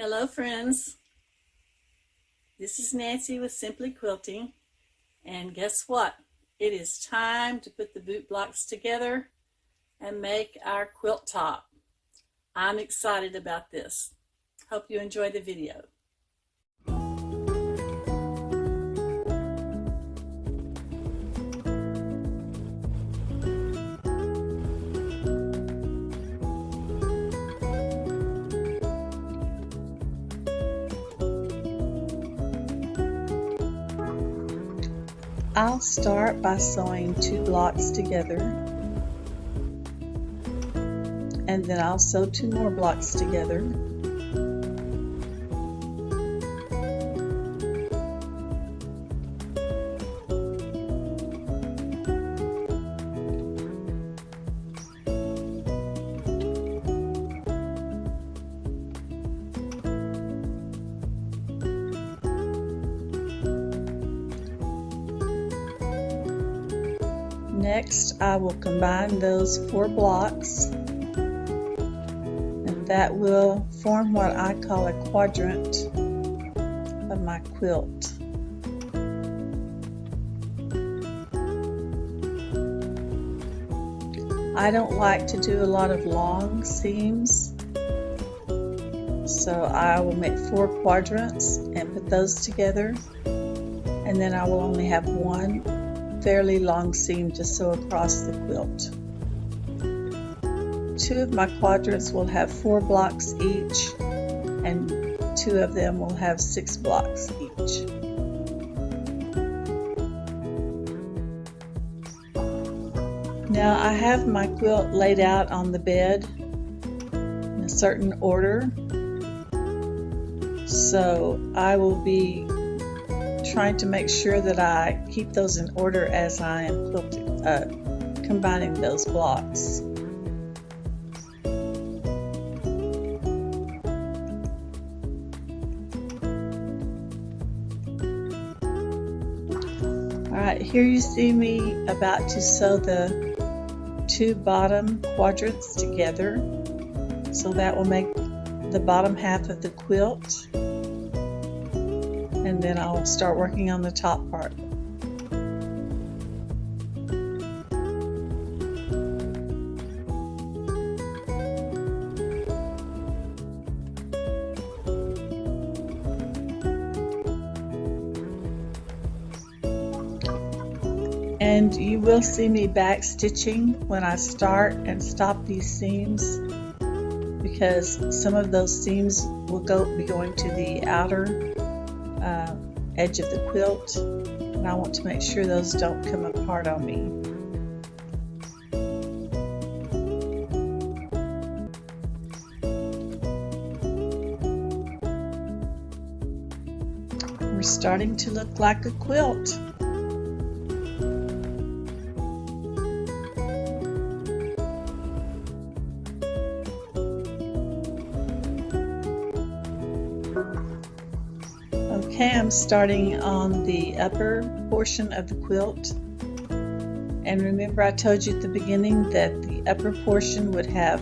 Hello friends, this is Nancy with Simply Quilting, and guess what? It is time to put the boot blocks together and make our quilt top. I'm excited about this. Hope you enjoy the video. I'll start by sewing 2 blocks together, and then I'll sew 2 more blocks together. Next, I will combine those 4 blocks, and that will form what I call a quadrant of my quilt. I don't like to do a lot of long seams, so I will make 4 quadrants and put those together, and then I will only have one fairly long seam to sew across the quilt. 2 of my quadrants will have 4 blocks each, and 2 of them will have 6 blocks each. Now I have my quilt laid out on the bed in a certain order, so I will be trying to make sure that I keep those in order as I am combining those blocks. Alright, here you see me about to sew the 2 bottom quadrants together, so that will make the bottom half of the quilt. And then I'll start working on the top part. And you will see me back stitching when I start and stop these seams, because some of those seams will be going to the outer edge of the quilt, and I want to make sure those don't come apart on me. We're starting to look like a quilt. Okay, I'm starting on the upper portion of the quilt, and remember I told you at the beginning that the upper portion would have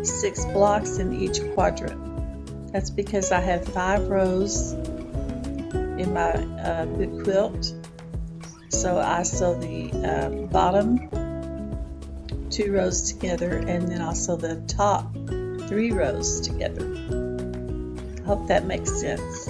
6 blocks in each quadrant. That's because I have 5 rows in my big quilt, so I sew the bottom 2 rows together, and then I'll sew the top 3 rows together. I hope that makes sense.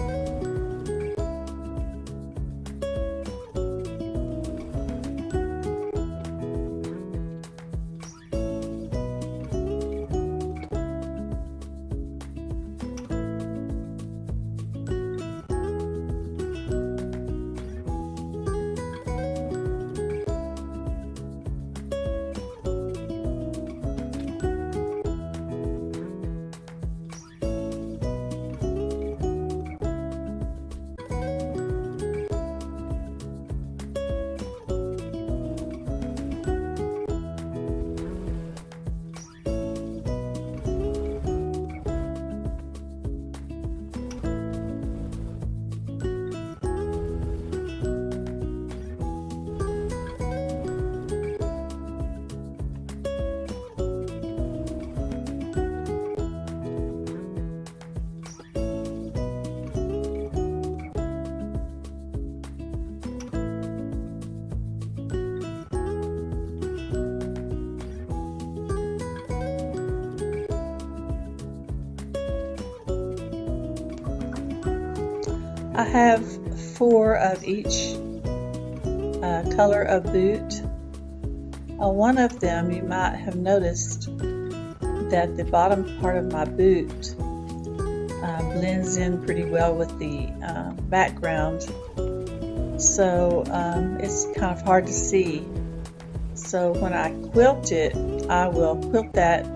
I have 4 of each color of boot. One of them, you might have noticed that the bottom part of my boot blends in pretty well with the background, so it's kind of hard to see. So when I quilt it, I will quilt that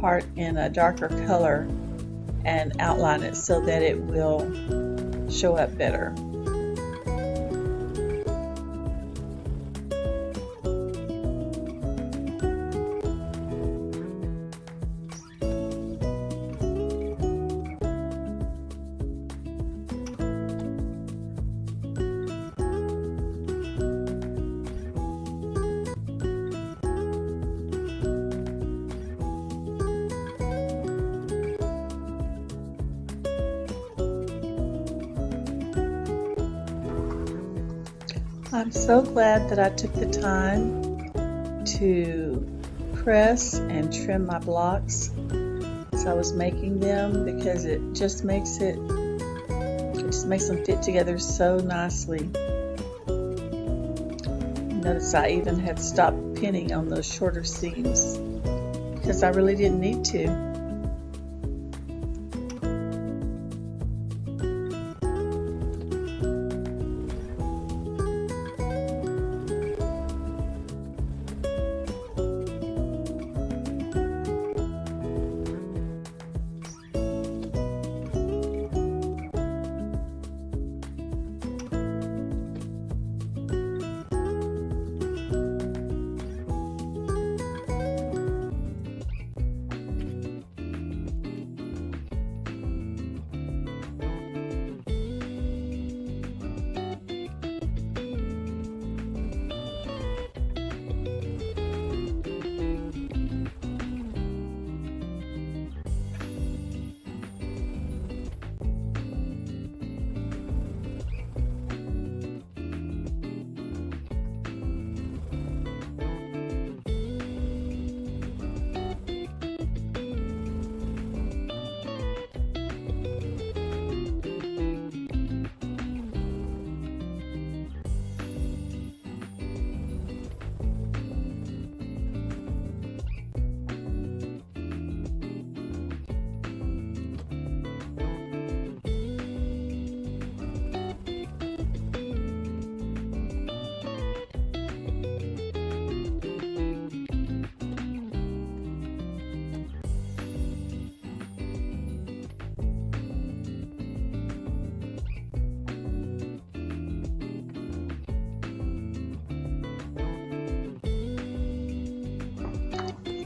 part in a darker color and outline it so that it will show up better. I'm so glad that I took the time to press and trim my blocks as I was making them, because it just makes them fit together so nicely. Notice I even had stopped pinning on those shorter seams because I really didn't need to.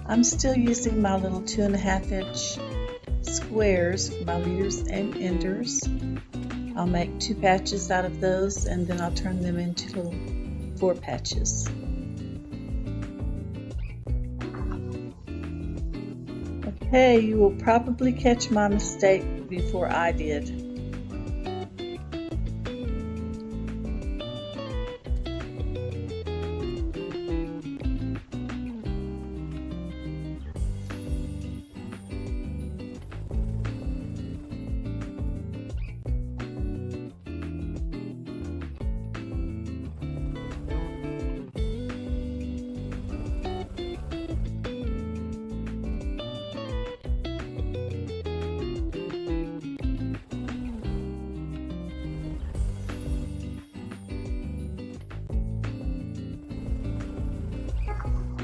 I'm still using my little 2.5-inch squares for my leaders and enders. I'll make 2 patches out of those, and then I'll turn them into little 4 patches. Okay, you will probably catch my mistake before I did.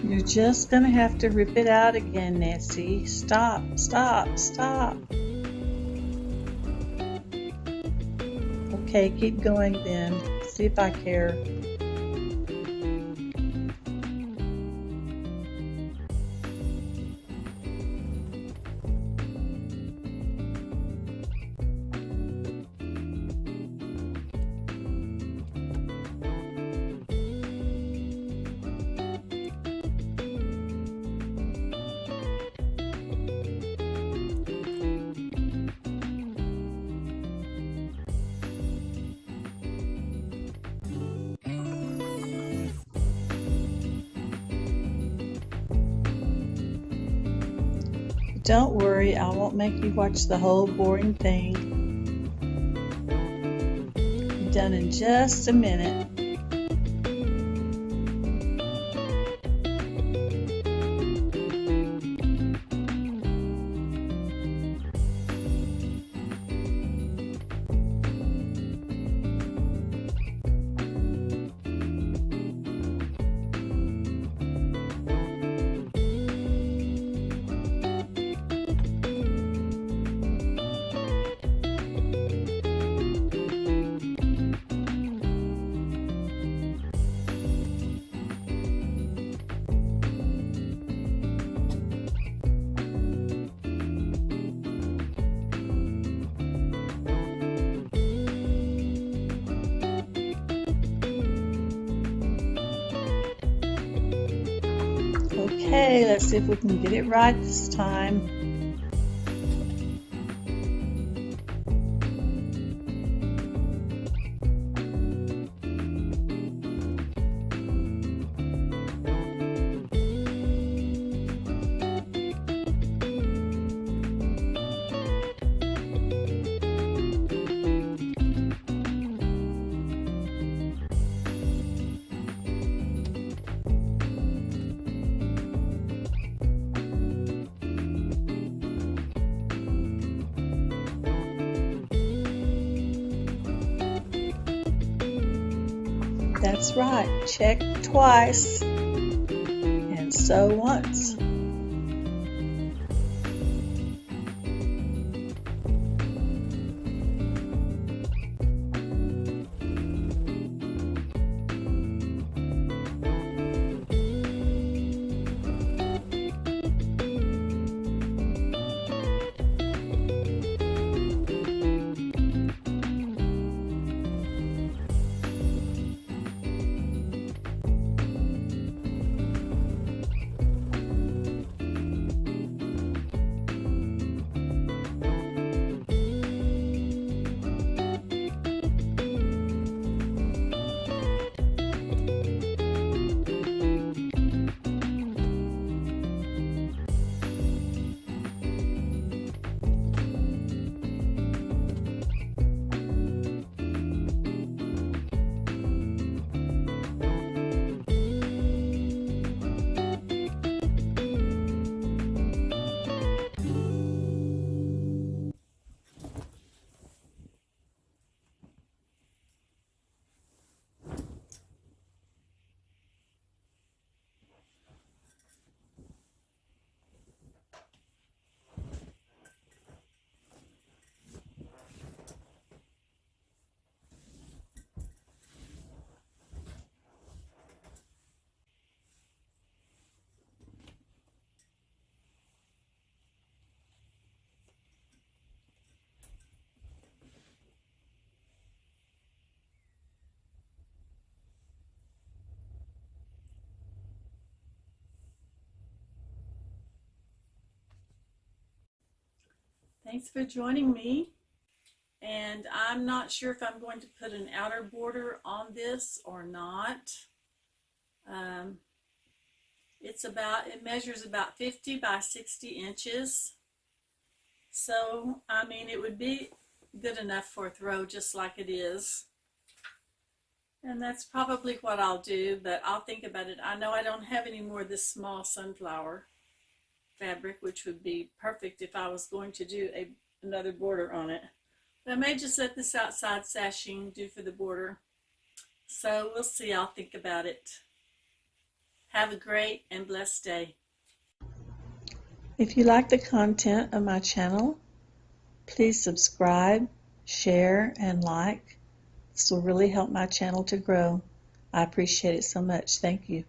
You're just going to have to rip it out again, Nancy. Stop, stop, stop. Okay, keep going then. See if I care. Don't worry, I won't make you watch the whole boring thing. done in just a minute. Okay, let's see if we can get it right this time. That's right, check twice and sew once. Thanks for joining me. And I'm not sure if I'm going to put an outer border on this or not. It measures about 50 by 60 inches. So, I mean, it would be good enough for a throw just like it is. And that's probably what I'll do, but I'll think about it. I know I don't have any more of this small sunflower fabric, which would be perfect if I was going to do another border on it. But I may just let this outside sashing do for the border. So we'll see. I'll think about it. Have a great and blessed day. If you like the content of my channel, please subscribe, share, and like. This will really help my channel to grow. I appreciate it so much. Thank you.